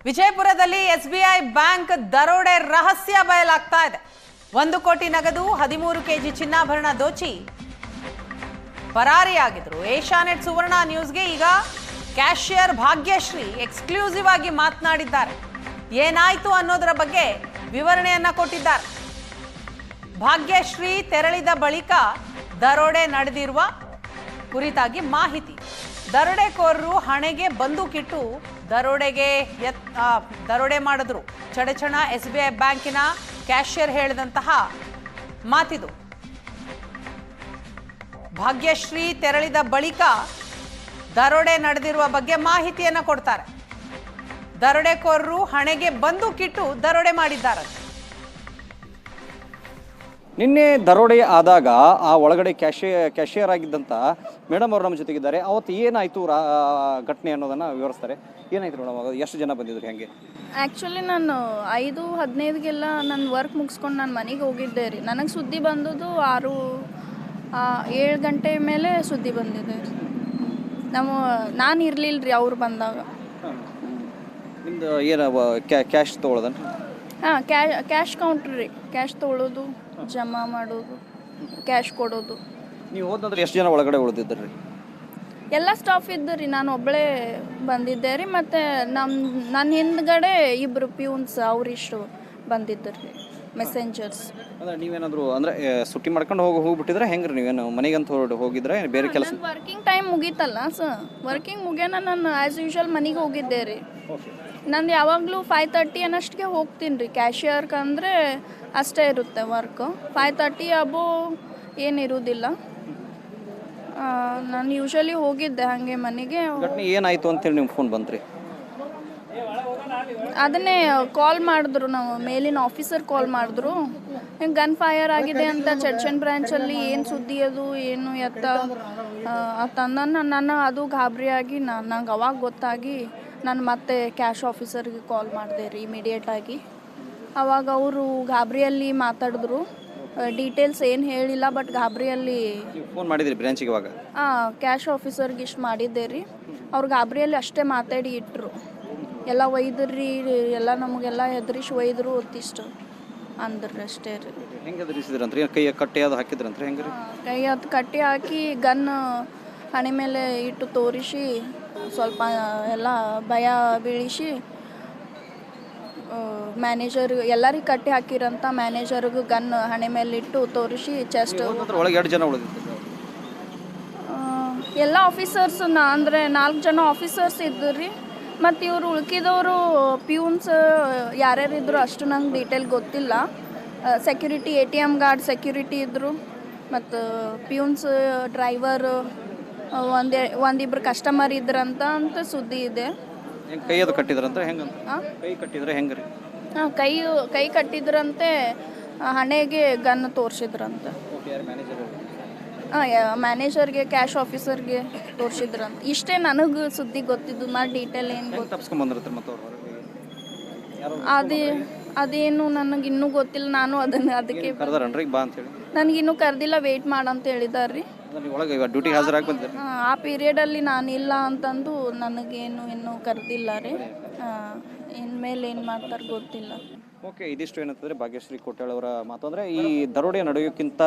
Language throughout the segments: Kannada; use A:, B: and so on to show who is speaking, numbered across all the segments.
A: ವಿಜಯಪುರದಲ್ಲಿ ಎಸ್ಬಿಐ ಬ್ಯಾಂಕ್ ದರೋಡೆ ರಹಸ್ಯ ಬಯಲಾಗ್ತಾ ಇದೆ. 1 ಕೋಟಿ ನಗದು 13 ಕೆಜಿ ಚಿನ್ನಾಭರಣ ದೋಚಿ ಪರಾರಿಯಾಗಿದ್ರು. ಏಷ್ಯಾನೆಟ್ ಸುವರ್ಣ ನ್ಯೂಸ್ಗೆ ಈಗ ಕ್ಯಾಶಿಯರ್ ಭಾಗ್ಯಶ್ರೀ ಎಕ್ಸ್ಕ್ಲೂಸಿವ್ ಆಗಿ ಮಾತನಾಡಿದ್ದಾರೆ. ಏನಾಯ್ತು ಅನ್ನೋದರ ಬಗ್ಗೆ ವಿವರಣೆಯನ್ನ ಕೊಟ್ಟಿದ್ದಾರೆ. ಭಾಗ್ಯಶ್ರೀ ತೆರಳಿದ ಬಳಿಕ ದರೋಡೆ ನಡೆದಿರುವ ಕುರಿತಾಗಿ ಮಾಹಿತಿ. ದರೋಡೆಕೋರರು ಹಣೆಗೆ ಬಂದೂಕಿಟ್ಟು ದರೋಡೆ ಮಾಡಿದ್ರು. ಚಡಚಣ ಎಸ್ಬಿಐ ಬ್ಯಾಂಕಿನ ಕ್ಯಾಶಿಯರ್ ಹೇಳಿದಂತಹ ಮಾತಿದು. ಭಾಗ್ಯಶ್ರೀ ತೆರಳಿದ ಬಳಿಕ ದರೋಡೆ ನಡೆದಿರುವ ಬಗ್ಗೆ ಮಾಹಿತಿಯನ್ನ ಕೊಡ್ತಾರೆ. ದರೋಡೆಕೋರರು ಹಣೆಗೆ ಬಂದೂಕಿಟ್ಟು ದರೋಡೆ ಮಾಡಿದ್ದಾರೆ.
B: ನಿನ್ನೆ ದರೋಡೆ ಆದಾಗ ಆ ಒಳಗಡೆ ಕ್ಯಾಶಿಯರ್ ಆಗಿದ್ದಂಥ ಮೇಡಮ್ ಅವರು ನಮ್ಮ ಜೊತೆಗಿದ್ದಾರೆ. ಅವತ್ತು ಏನಾಯಿತು ಘಟನೆ ಅನ್ನೋದನ್ನು ವಿವರಿಸ್ತಾರೆ. ಏನಾಯ್ತು ಮೇಡಮ್, ಎಷ್ಟು ಜನ ಬಂದಿದ್ರು, ಹೆಂಗೆ?
C: ಆ್ಯಕ್ಚುಲಿ ನಾನು 5:15ಗೆಲ್ಲ ನನ್ನ ವರ್ಕ್ ಮುಗಿಸ್ಕೊಂಡು ನಾನು ಮನೆಗೆ ಹೋಗಿದ್ದೆ ರೀ. ನನಗೆ ಸುದ್ದಿ ಬಂದದ್ದು 7 ಗಂಟೆ ಮೇಲೆ ಸುದ್ದಿ ಬಂದಿದೆ. ನಾನು ಇರಲಿಲ್ಲ ರೀ ಅವ್ರು ಬಂದಾಗ.
B: ನಿಮ್ದು ಏನು ಕ್ಯಾಶ್ ತೊಗೊಳೋದನ್ರಿ?
C: ಹಾಂ, ಕ್ಯಾಶ್ ಕೌಂಟ್ರ್ ರೀ. ಕ್ಯಾಶ್ ತೊಗೊಳೋದು, ಜಮಾ ಮಾಡೋದು, ಕ್ಯಾಶ್ ಕೊಡೋದು.
B: ನೀವು ಹೋದಂದ್ರೆ ಎಷ್ಟು ಜನ ಒಳಗಡೆ ಉಳಿದಿದ್ದರು ರೀ?
C: ಎಲ್ಲ ಸ್ಟಾಫ್ ಇದ್ದು ರೀ. ನಾನು ಒಬ್ಬಳೇ ಬಂದಿದ್ದೆ ರೀ. ಮತ್ತು ನನ್ನ ಹಿಂದ್ಗಡೆ ಇಬ್ಬರು ಪ್ಯೂನ್ಸ್ ಅವರಿಷ್ಟು ಬಂದಿದ್ದರು ರೀ, ಮೆಸೆಂಜರ್ಸ್.
B: ಅಂದರೆ ನೀವೇನಾದರೂ ಅಂದರೆ ಸುಟ್ಟಿ ಮಾಡ್ಕೊಂಡು ಹೋಗ್ಬಿಟ್ಟಿದ್ರೆ ಹೆಂಗೆ ರೀ? ನೀವೇನು ಮನೆಗಂತ ಹೋಗಿದ್ರೆ ಬೇರೆ ಕೆಲಸ?
C: ವರ್ಕಿಂಗ್ ಟೈಮ್ ಮುಗೀತಲ್ಲ ಸರ್. ವರ್ಕಿಂಗ್ ಮುಗಿಯೋಣ ನಾನು ಆ್ಯಸ್ ಯೂಶ್ವಲ್ ಮನೆಗೆ ಹೋಗಿದ್ದೆ ರೀ. ನಂದು ಯಾವಾಗಲೂ 5:30 ಅನ್ನಷ್ಟಕ್ಕೆ ಹೋಗ್ತೀನಿ ರೀ. ಕ್ಯಾಶಿಯರ್ಗೆ ಅಂದರೆ ಅಷ್ಟೇ ಇರುತ್ತೆ ವರ್ಕು. 5:30 ಅಬೋ ಏನಿರೋದಿಲ್ಲ. ನಾನು ಯೂಶ್ವಲಿ ಹೋಗಿದ್ದೆ ಹಾಗೆ ಮನೆಗೆ.
B: ಏನಾಯಿತು ಅಂತೇಳಿ ನಿಮ್ಮ ಫೋನ್ ಬಂತ್ರಿ?
C: ಅದನ್ನೇ ಕಾಲ್ ಮಾಡಿದ್ರು, ನಾವು ಮೇಲಿನ ಆಫೀಸರ್ ಕಾಲ್ ಮಾಡಿದ್ರು. ಹಿಂಗೆ ಗನ್ ಫೈರ್ ಆಗಿದೆ ಅಂತ ಚಡ್ಚನ್ ಬ್ರ್ಯಾಂಚಲ್ಲಿ ಏನು ಸುದ್ದಿ ಅದು ಏನು ಎತ್ತ ಅಂತಂದ ನಾನು ಅದು ಗಾಬರಿಯಾಗಿ ನಂಗೆ ಅವಾಗ ಗೊತ್ತಾಗಿ ನಾನು ಮತ್ತೆ ಕ್ಯಾಶ್ ಆಫೀಸರ್ಗೆ ಕಾಲ್ ಮಾಡಿದೆ ರೀ ಇಮಿಡಿಯೇಟಾಗಿ. ಅವಾಗ ಅವರು ಗಾಬರಿಯಲ್ಲಿ ಮಾತಾಡಿದ್ರು. ಡೀಟೇಲ್ಸ್ ಏನು ಹೇಳಿಲ್ಲ, ಬಟ್ ಗಾಬರಿಯಲ್ಲಿ
B: ಫೋನ್ ಮಾಡಿದ್ರಿ ಬ್ರಾಂಚಿಗೆ? ಇವಾಗ
C: ಕ್ಯಾಶ್ ಆಫೀಸರ್ಗೆ ಇಷ್ಟು ಮಾಡಿದ್ದೆ ರೀ. ಅವ್ರು ಗಾಬರಿಯಲ್ಲಿ ಅಷ್ಟೇ ಮಾತಾಡಿ ಇಟ್ಟರು. ಎಲ್ಲ ಒಯ್ದ್ರಿ, ಎಲ್ಲ ನಮಗೆಲ್ಲ ಹೆದರಿಸಿ ಒಯ್ದರು ಹೊತ್ತಿಷ್ಟು ಅಂದ್ರಿ ಅಷ್ಟೇ ರೀ.
B: ಹೆಂಗೆ ಹೆದರಿಸಿದ್ರಂತ್ರಿ? ಕೈ ಕಟ್ಟಿ ಅದು ಹಾಕಿದ್ರಂತ್ರಿ? ಹೆಂಗೆ ರೀ? ಕೈ
C: ಅದು ಕಟ್ಟಿ ಹಾಕಿ ಗನ್ ಹಣೆ ಮೇಲೆ ಇಟ್ಟು ತೋರಿಸಿ ಸ್ವಲ್ಪ ಎಲ್ಲ ಭಯ ಬೀಳಿಸಿ ಮ್ಯಾನೇಜರ್ ಎಲ್ಲರಿಗೆ ಕಟ್ಟಿ ಹಾಕಿರಂತ ಮ್ಯಾನೇಜರ್ಗೂ ಗನ್ ಹಣೆ ಮೇಲೆ ಇಟ್ಟು ತೋರಿಸಿ ಚೆಸ್ಟ್
B: ಒಳಗೆ 2 ಜನ ಉಳಿದಿದ್ರು.
C: ಎಲ್ಲ ಆಫೀಸರ್ಸ್ ಅಂದರೆ 4 ಜನ ಆಫೀಸರ್ಸ್ ಇದ್ದು ರೀ. ಮತ್ತು ಇವರು ಉಳ್ಕಿದವರು ಪ್ಯೂನ್ಸ್ ಯಾರ್ಯಾರಿದ್ರು ಅಷ್ಟು ನಂಗೆ ಡೀಟೇಲ್ ಗೊತ್ತಿಲ್ಲ. ಸೆಕ್ಯೂರಿಟಿ ATM ಗಾರ್ಡ್ ಸೆಕ್ಯೂರಿಟಿ ಇದ್ದರು. ಮತ್ತು ಪ್ಯೂನ್ಸ್ ಡ್ರೈವರ್ ಒಂದಿಬ್ರು ಕಸ್ಟಮರ್ ಇದ್ರಂತ ಸುದ್ದಿ ಇದೆ.
B: ಕೈ ಅದು ಕಟ್ಟಿದ್ರಂತ? ಹೆಂಗೆ ಕೈ ಕಟ್ಟಿದ್ರೆ ಹೆಂಗೆ ರೀ?
C: ಹಾಂ, ಕೈ ಕಟ್ಟಿದ್ರಂತೆ, ಹಣೆಗೆ ಗನ್ ತೋರಿಸಿದ್ರಂತೆ. ಹಾಂ, ಮ್ಯಾನೇಜರ್ಗೆ ಕ್ಯಾಶ್ ಆಫೀಸರ್ಗೆ ತೋರಿಸಿದ್ರಂತ. ಇಷ್ಟೇ ನನಗೆ ಸುದ್ದಿ ಗೊತ್ತಿದ್ದು. ಮಾಡಿ ಡೀಟೇಲ್ ಏನು ಅದೇನು ನನಗೆ ಇನ್ನೂ ಗೊತ್ತಿಲ್ಲ. ನಾನು ಅದಕ್ಕೆ ನನಗಿನ್ನೂ ಕರೆದಿಲ್ಲ, ವೆಯ್ಟ್ ಮಾಡಂತ ಹೇಳಿದಾರೆ ರೀ. ಆ ಪೀರಿಯಡಲ್ಲಿ ನಾನಿಲ್ಲ ಅಂತಂದು ನನಗೇನು ಇನ್ನೂ ಕರೆದಿಲ್ಲ ರೀ. ಇನ್ಮೇಲೆ ಏನು ಮಾಡ್ತಾರೆ ಗೊತ್ತಿಲ್ಲ.
B: ಓಕೆ, ಇದಿಷ್ಟು ಏನಂತಂದರೆ ಭಾಗ್ಯಶ್ರೀ ಕೋಟ್ಯಾಳ್ ಅವರ ಮಾತು. ಅಂದರೆ ಈ ದರೋಡೆ ನಡೆಯೋಕ್ಕಿಂತ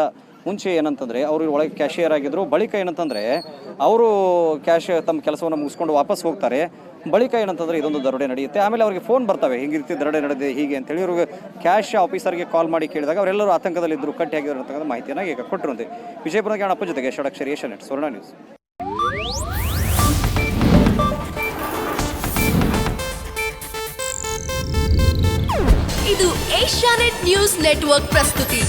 B: ಮುಂಚೆ ಏನಂತಂದರೆ ಅವರು ಒಳಗೆ ಕ್ಯಾಶಿಯರ್ ಆಗಿದ್ದರು. ಬಳಿಕ ಏನಂತಂದರೆ ಅವರು ತಮ್ಮ ಕೆಲಸವನ್ನು ಮುಗಿಸ್ಕೊಂಡು ವಾಪಸ್ ಹೋಗ್ತಾರೆ. ಬಳಿಕ ಏನಂತಂದರೆ ಇದೊಂದು ದರೋಡೆ ನಡೆಯುತ್ತೆ. ಆಮೇಲೆ ಅವರಿಗೆ ಫೋನ್ ಬರ್ತವೆ, ಹಿಂಗೆ ರೀತಿ ದರೋಡೆ ನಡೆದಿದೆ ಹೀಗೆ ಅಂತೇಳಿ. ಇವ್ರಿಗೆ ಕ್ಯಾಶ್ ಆಫೀಸರ್ಗೆ ಕಾಲ್ ಮಾಡಿ ಕೇಳಿದಾಗ ಅವರೆಲ್ಲರೂ ಆತಂಕದಲ್ಲಿದ್ದರು, ಕಟ್ಟಿ ಆಗಿದ್ರು ಅಂತಕ್ಕಂಥ ಮಾಹಿತಿಯನ್ನು ಈಗ ಕೊಟ್ಟರಂತೆ. ವಿಜಯಪುರದ ಅಪ್ಪ ಜೊತೆಗೆ ಷಡಕ್ಷರಿ, ಏಷ್ಯಾನೆಟ್ ಸುವರ್ಣ ನ್ಯೂಸ್.
D: ಇದು ಏಷ್ಯಾನೆಟ್ ನ್ಯೂಸ್ ನೆಟ್ವರ್ಕ್ ಪ್ರಸ್ತುತಿ.